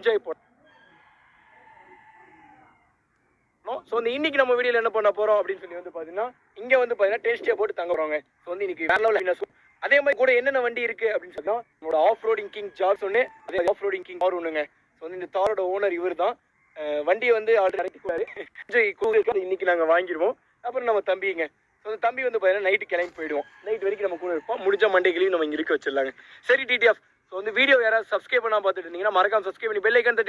Enjoy பண்ணணும். So வந்து இன்னைக்கு நம்ம வீடியோவில் என்ன பண்ண போகிறோம் அப்படின்னு சொல்லி வந்து பார்த்தீங்கன்னா இங்கே வந்து பார்த்தீங்கன்னா டேஸ்டியாக போட்டு தங்க போகிறோங்க. ஸோ வந்து இன்னைக்கு வேற லெவலில் அதே மாதிரி கூட என்னென்ன வண்டி இருக்குது அப்படின்னு சொன்னால் நம்மளோட ஆஃப் ரோடிங் கிங் ஜார்ஸ் ஒன்று, அதே ஆஃப் ரோடிங் கிங் தார் ஒன்றுங்க. ஸோ வந்து இந்த தாரோட ஓனர் இவர் தான். வண்டியை வந்து ஆல்ரெடி நடத்திக்குவாரு. இன்னைக்கு நாங்கள் வாங்கிடுவோம். அப்புறம் நம்ம தம்பிங்க, ஸோ தம்பி வந்து பார்த்தீங்கன்னா நைட்டு கிளம்பி போயிடுவோம். நைட் வரைக்கும் நம்ம கூட இருப்போம். முடிஞ்ச மண்டைகளையும் நம்ம இங்கே இருக்க வச்சிடலாங்க. சரி டிடிஎஃப், ஸோ வந்து வீடியோ யாராவது சப்ஸ்கிரைப் பண்ணால் பார்த்துட்டு இருந்தீங்கன்னா மறக்காம சப்ஸ்கிரைப் பண்ணி பெல் ஐக்கான்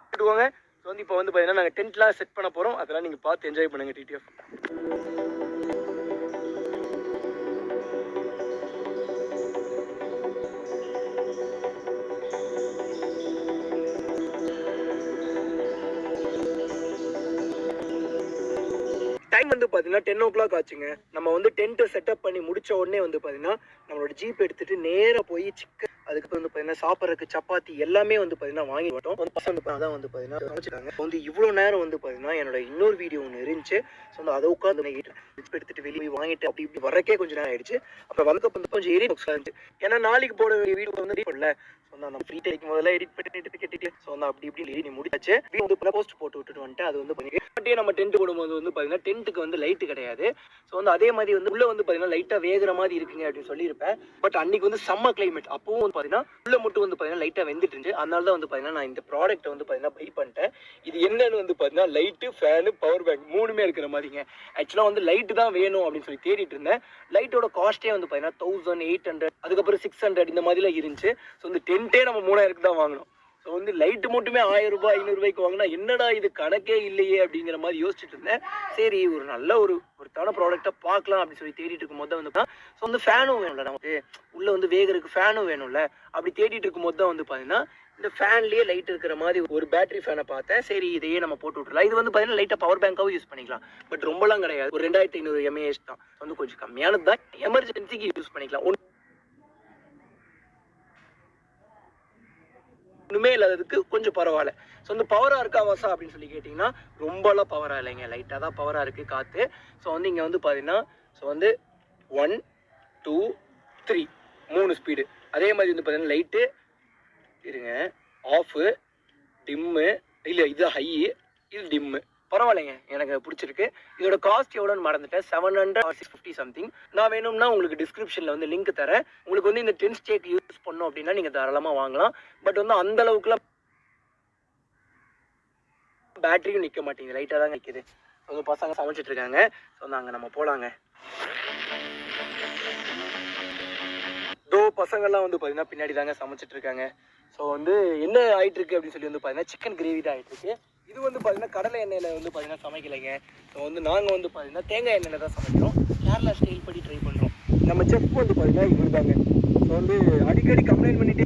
தட்டிடுவாங்க. ஸோ வந்து இப்போ வந்து பார்த்தீங்கன்னா நாங்கள் டென்ட்லாம் செட் பண்ண போகிறோம். அதெல்லாம் நீங்கள் பார்த்து என்ஜாய் பண்ணுங்க டிடிஎஃப். டைம் வந்து பார்த்தீங்கன்னா 10 o'clock ஆச்சுங்க. நம்ம வந்து டென்ட்டை செட்டப் பண்ணி முடிச்ச உடனே வந்து பார்த்தீங்கன்னா நம்மளோட ஜீப் எடுத்துட்டு நேராக போய் சிக்கன், அதுக்கப்புறம் வந்து பார்த்தீங்கன்னா சாப்பிட்றதுக்கு சப்பாத்தி எல்லாமே வந்து பார்த்தீங்கன்னா வாங்கி விட்டோம். வந்து பசங்க தான் வந்து பார்த்தீங்கன்னா சமைச்சிட்டாங்க. வந்து இவ்வளோ நேரம் வந்து பார்த்தீங்கன்னா என்னோட இன்னொரு வீடியோ ஒன்று இருந்துச்சு. ஸோ வந்து அதை உட்காந்து எடுத்துட்டு வெளியே வாங்கிட்டு அப்படி இப்படி வரக்கே கொஞ்சம் நேரம் ஆயிடுச்சு. அப்புறம் வந்து கொஞ்சம் ஏறி இருந்துச்சு. ஏன்னா நாளைக்கு போட வேண்டிய வீடியோ வந்து பண்ணல. ஸோ நம்ம ஃப்ரீ டைம் முதல்ல எடிட் பண்ணிட்டு கேட்டுட்டு ஸோ வந்து அப்படி இப்படி நீ முடிச்சாச்சு. வந்து போஸ்ட் போட்டு விட்டுட்டு வந்துட்டு அது வந்து பண்ணி நம்ம டென்ட் போடும்போது வந்து பார்த்தீங்கன்னா டென்ட்டுக்கு வந்து லைட்டு கிடையாது. ஸோ வந்து அதே மாதிரி வந்து உள்ள வந்து பார்த்தீங்கன்னா லைட்டாக வேகிற மாதிரி இருக்குங்க அப்படின்னு சொல்லியிருப்பேன். பட் அன்னைக்கு வந்து சம்மர் கிளைமேட், அப்பவும் வந்து பார்த்தீங்கன்னா உள்ள மட்டும் வந்து பார்த்தீங்கன்னா லைட்டாக வெந்துட்டு இருந்துச்சு. அதனால தான் வந்து பார்த்தீங்கன்னா நான் இந்த ப்ராடக்ட்டை வந்து பார்த்தீங்கன்னா பை பண்ணிட்டேன். இது என்னன்னு வந்து பார்த்தீங்கன்னா லைட்டு, ஃபேனு, பவர் பேங்க் மூணுமே இருக்கிற மாதிரிங்க. ஆக்சுவலாக வந்து லைட்டு தான் வேணும் அப்படின்னு சொல்லி தேடிட்டு இருந்தேன். லைட்டோட காஸ்ட்டே வந்து பார்த்தீங்கன்னா 1800, அதுக்கப்புறம் 600 இந்த மாதிரிலாம் இருந்துச்சு. ஸோ வந்து டென்ட்டே நம்ம 3000க்கு தான் வாங்கணும். ஸோ வந்து லைட்டு மட்டுமே 1000 ரூபாய் 500 ரூபாய்க்கு வாங்கினா என்னடா இது கணக்கே இல்லையே அப்படிங்கிற மாதிரி யோசிச்சுட்டு இருந்தேன். சரி ஒரு நல்ல ஒருத்தான ப்ராடக்டாக பார்க்கலாம் அப்படின்னு சொல்லி தேடிட்டு இருக்கும் போது தான் வந்து ஸோ வந்து ஃபேனும் வேணும்ல நமக்கு, உள்ளே வந்து வேகிறதுக்கு ஃபேனும் வேணும்ல. அப்படி தேடிட்டு இருக்கும் போது தான் வந்து பார்த்தீங்கன்னா இந்த ஃபேன்லேயே லைட் இருக்கிற மாதிரி ஒரு பேட்டரி ஃபேனை பார்த்தேன். சரி இதையே நம்ம போட்டு விட்டுலாம். இது வந்து பார்த்தீங்கன்னா லைட்டாக பவர் பேங்காகவும் யூஸ் பண்ணிக்கலாம். பட் ரொம்பலாம் கிடையாது, ஒரு 2500 mAh தான். வந்து கொஞ்சம் கம்மியானது தான், எமர்ஜென்சிக்கு யூஸ் பண்ணிக்கலாம். ஒன்றுமே இல்லாததுக்கு கொஞ்சம் பரவாயில்ல. ஸோ வந்து பவராக இருக்கா வாசா அப்படின்னு சொல்லி கேட்டிங்கன்னா ரொம்பலாம் பவராக இல்லைங்க, லைட்டாக தான் பவராக இருக்குது காற்று. ஸோ வந்து இங்கே வந்து பார்த்தீங்கன்னா ஸோ வந்து 1 2 3 3 ஸ்பீடு. அதே மாதிரி வந்து பார்த்தீங்கன்னா லைட்டு இருங்க, ஆஃபு, டிம்மு, இல்லை இது ஹை, இது டிம்மு. பரவாயில்லைங்க, எனக்கு பிடிச்சிருக்கு. இதோட காஸ்ட் எவ்வளோன்னு மறந்துட்டேன், 700 or 650 சம்திங். நான் வேணும்னா உங்களுக்கு டிஸ்கிரிப்ஷனில் வந்து லிங்க் தரேன். உங்களுக்கு வந்து இந்த 10 ஸ்டேக் யூஸ் பண்ணோம் அப்படின்னா நீங்கள் தாராளமாக வாங்கலாம். பட் வந்து அந்த அளவுக்குலாம் பேட்டரியும் நிற்க மாட்டேங்குது, லைட்டாக தான் நிற்கிது. வந்து பசங்க சமைச்சிட்டு இருக்காங்க. ஸோ வந்து அங்கே நம்ம போகலாங்க. பசங்கள்லாம் வந்து பார்த்தீங்கன்னா பின்னாடி தாங்க சமைச்சிட்டு இருக்காங்க. ஸோ வந்து என்ன ஆகிட்டு இருக்கு அப்படின்னு சொல்லி வந்து பார்த்தீங்கன்னா சிக்கன் கிரேவி தான் ஆகிட்டு இருக்கு. இது வந்து பார்த்தீங்கன்னா கடலை எண்ணெயில் வந்து பார்த்தீங்கன்னா சமைக்கலைங்க. ஸோ வந்து நாங்கள் வந்து பார்த்தீங்கன்னா தேங்காய் எண்ணெயில் தான் சமைக்கிறோம். கேரளா ஸ்டைல் படி ட்ரை பண்ணுறோம். நம்ம செஃப் வந்து பார்த்தீங்கன்னா இவர் தாங்க. ஸோ வந்து அடிக்கடி கம்ப்ளைண்ட் பண்ணிட்டு